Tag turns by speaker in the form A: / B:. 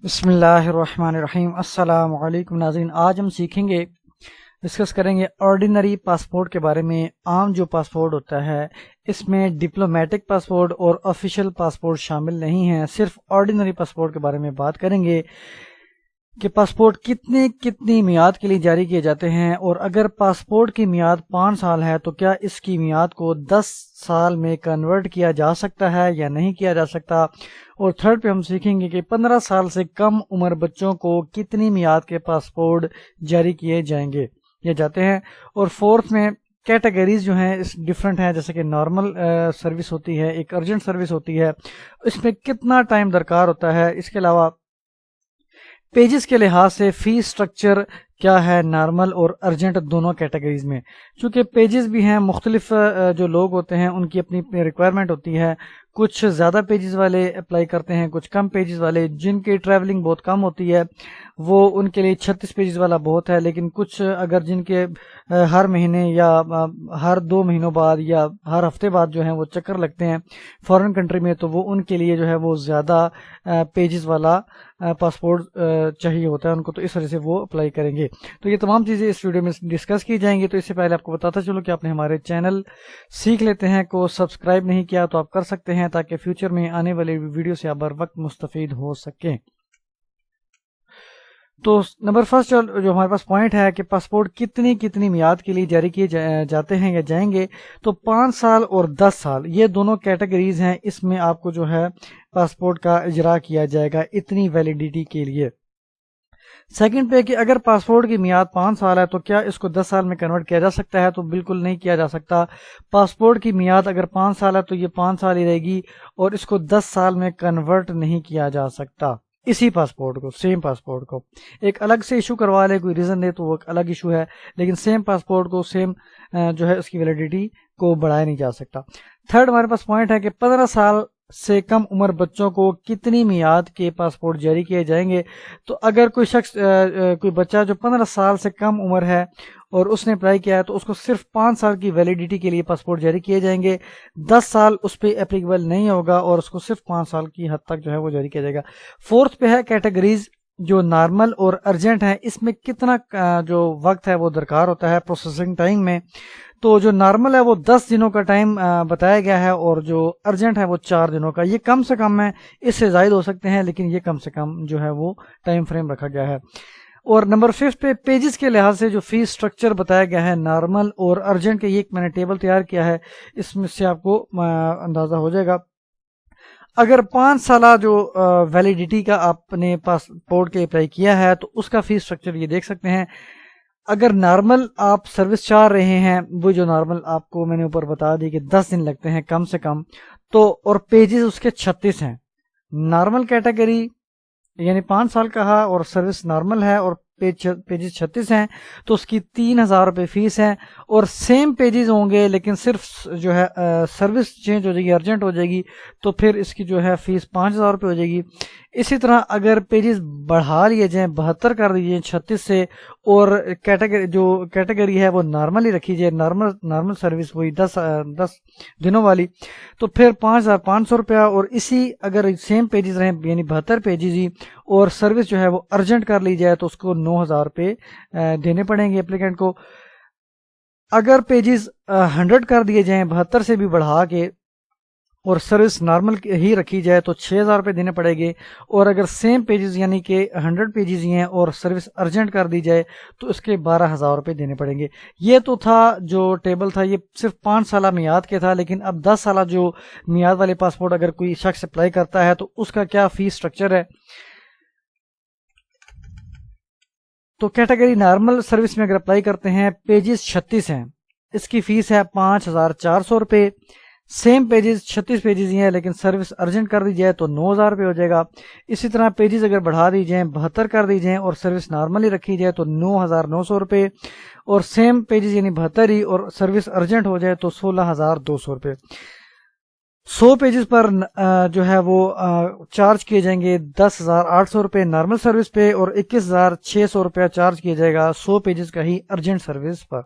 A: بسم اللہ الرحمن الرحیم۔ السلام علیکم ناظرین، آج ہم سیکھیں گے، ڈسکس کریں گے آرڈینری پاسپورٹ کے بارے میں۔ عام جو پاسپورٹ ہوتا ہے اس میں ڈپلومیٹک پاسپورٹ اور آفیشیل پاسپورٹ شامل نہیں ہیں، صرف آرڈینری پاسپورٹ کے بارے میں بات کریں گے کہ پاسپورٹ کتنی میعاد کے لیے جاری کیے جاتے ہیں، اور اگر پاسپورٹ کی میعاد 5 سال ہے تو کیا اس کی میعاد کو 10 سال میں کنورٹ کیا جا سکتا ہے یا نہیں کیا جا سکتا۔ اور تھرڈ پہ ہم سیکھیں گے کہ 15 سال سے کم عمر بچوں کو کتنی میعاد کے پاسپورٹ جاری کیے جاتے ہیں۔ اور فورتھ میں کیٹیگریز جو ہیں اس ڈیفرنٹ ہیں، جیسے کہ نارمل سروس ہوتی ہے، ایک ارجنٹ سروس ہوتی ہے، اس میں کتنا ٹائم درکار ہوتا ہے۔ اس کے علاوہ پیجز کے لحاظ سے فی سٹرکچر کیا ہے نارمل اور ارجنٹ دونوں کیٹیگریز میں، چونکہ پیجز بھی ہیں مختلف، جو لوگ ہوتے ہیں ان کی اپنی ریکوائرمنٹ ہوتی ہے، کچھ زیادہ پیجز والے اپلائی کرتے ہیں، کچھ کم پیجز والے، جن کی ٹریولنگ بہت کم ہوتی ہے وہ ان کے لیے 36 پیجز والا بہت ہے، لیکن کچھ اگر جن کے ہر مہینے یا ہر 2 مہینوں بعد یا ہر ہفتے بعد جو ہیں وہ چکر لگتے ہیں فورن کنٹری میں، تو وہ ان کے لیے جو ہے وہ زیادہ پیجز والا پاسپورٹ چاہیے ہوتا ہے ان کو، تو اس وجہ سے وہ اپلائی کریں گے۔ تو یہ تمام چیزیں اس ویڈیو میں ڈسکس کی جائیں گی۔ تو اس سے پہلے آپ کو بتاتا چلو کہ آپ نے ہمارے چینل سیکھ لیتے ہیں کو سبسکرائب نہیں کیا تو آپ کر سکتے ہیں، تاکہ فیوچر میں آنے والے ویڈیو سے آپ بر وقت مستفید ہو سکیں۔ تو نمبر فرسٹ جو ہمارے پاس پوائنٹ ہے کہ پاسپورٹ کتنی میعاد کے لیے جاری کیے جاتے ہیں یا جائیں گے، تو 5 سال اور 10 سال یہ دونوں کیٹیگریز ہیں، اس میں آپ کو جو ہے پاسپورٹ کا اجرا کیا جائے گا اتنی ویلیڈیٹی کے لیے۔ سیکنڈ پہ کہ اگر پاسپورٹ کی میعاد 5 سال ہے تو کیا اس کو 10 سال میں کنورٹ کیا جا سکتا ہے، تو بالکل نہیں کیا جا سکتا۔ پاسپورٹ کی میعاد اگر 5 سال ہے تو یہ 5 سال ہی رہے گی، اور اس کو 10 سال میں کنورٹ نہیں کیا جا سکتا۔ اسی پاسپورٹ کو، سیم پاسپورٹ کو ایک الگ سے ایشو کروا لے، کوئی ریزن دے تو وہ ایک الگ ایشو ہے، لیکن سیم پاسپورٹ کو سیم جو ہے اس کی ویلیڈیٹی کو بڑھایا نہیں جا سکتا۔ تھرڈ ہمارے پاس پوائنٹ ہے کہ 15 سال سے کم عمر بچوں کو کتنی میعاد کے پاسپورٹ جاری کیے جائیں گے۔ تو اگر کوئی شخص کوئی بچہ جو 15 سال سے کم عمر ہے اور اس نے اپلائی کیا ہے تو اس کو صرف 5 سال کی ویلیڈیٹی کے لیے پاسپورٹ جاری کیے جائیں گے، 10 سال اس پہ اپلیکیبل نہیں ہوگا، اور اس کو صرف 5 سال کی حد تک جو ہے وہ جاری کیا جائے گا۔ فورتھ پہ ہے کیٹیگریز جو نارمل اور ارجنٹ ہیں، اس میں کتنا جو وقت ہے وہ درکار ہوتا ہے پروسیسنگ ٹائم میں۔ تو جو نارمل ہے وہ 10 دنوں کا ٹائم بتایا گیا ہے، اور جو ارجنٹ ہے وہ 4 دنوں کا۔ یہ کم سے کم ہے، اس سے زائد ہو سکتے ہیں، لیکن یہ کم سے کم جو ہے وہ ٹائم فریم رکھا گیا ہے۔ اور نمبر 5 پہ پیجز کے لحاظ سے جو فی سٹرکچر بتایا گیا ہے نارمل اور ارجنٹ کے، یہ ایک میں نے ٹیبل تیار کیا ہے، اس میں سے آپ کو اندازہ ہو جائے گا۔ اگر 5 سالہ جو ویلیڈیٹی کا آپ نے پاسپورٹ کے اپلائی کیا ہے تو اس کا فی سٹرکچر یہ دیکھ سکتے ہیں۔ اگر نارمل آپ سروس چاہ رہے ہیں، وہ جو نارمل آپ کو میں نے اوپر بتا دی کہ 10 دن لگتے ہیں کم سے کم، تو اور پیجز اس کے 36 ہیں۔ نارمل کیٹیگری یعنی 5 سال کا ہے اور سروس نارمل ہے اور پیجز 36 ہیں، تو اس کی 3000 روپے فیس ہے، اور سیم پیجز ہوں گے لیکن صرف جو ہے سروس چینج ہو جائے گی، ارجنٹ ہو جائے گی، تو پھر اس کی جو ہے فیس 5000 روپے ہو جائے گی۔ اسی طرح اگر پیجز بڑھا لیے جائیں، 72 کر دیجئے 36 سے، اور کیٹیگری ہے وہ نارمل ہی رکھی جائے، نارمل سروس وہی 10 دنوں والی، تو پھر 5500 روپیہ، اور اسی اگر سیم پیجز رہیں یعنی 72 پیجز ہی، اور سروس جو ہے وہ ارجنٹ کر لی جائے تو اس کو 9000 روپے دینے پڑیں گے اپلیکینٹ کو۔ اگر پیجز 100 کر دیے جائیں 72 سے بھی بڑھا کے، اور سروس نارمل ہی رکھی جائے تو 6000 روپے دینے پڑے گے، اور اگر سیم پیجز یعنی کہ 100 پیجز ہی ہیں اور سروس ارجنٹ کر دی جائے تو اس کے 12000 روپے دینے پڑیں گے۔ یہ تو تھا جو ٹیبل تھا، یہ صرف 5 سالہ میعاد کے تھا، لیکن اب 10 سالہ جو میعاد والے پاسپورٹ اگر کوئی شخص اپلائی کرتا ہے تو اس کا کیا فی سٹرکچر ہے۔ تو کیٹیگری نارمل سروس میں اگر اپلائی کرتے ہیں، پیجز 36 ہیں، اس کی فیس ہے 5400 روپے۔ سیم پیجز 36 پیجز ہی ہیں لیکن سروس ارجنٹ کر دی جائے تو 9000 روپے ہو جائے گا۔ اسی طرح پیجز اگر بڑھا دی جائیں، 72 کر دی جائیں اور سروس نارمل ہی رکھی جائے تو 9900 روپے، اور سیم پیجز یعنی 72 ہی اور سروس ارجنٹ ہو جائے تو 16200 روپے۔ 100 پیجز پر جو ہے وہ چارج کیے جائیں گے 10800 روپے نارمل سروس پہ، اور 21600 روپیہ چارج کیا جائے گا 100 پیجز کا ہی ارجنٹ سروس پر۔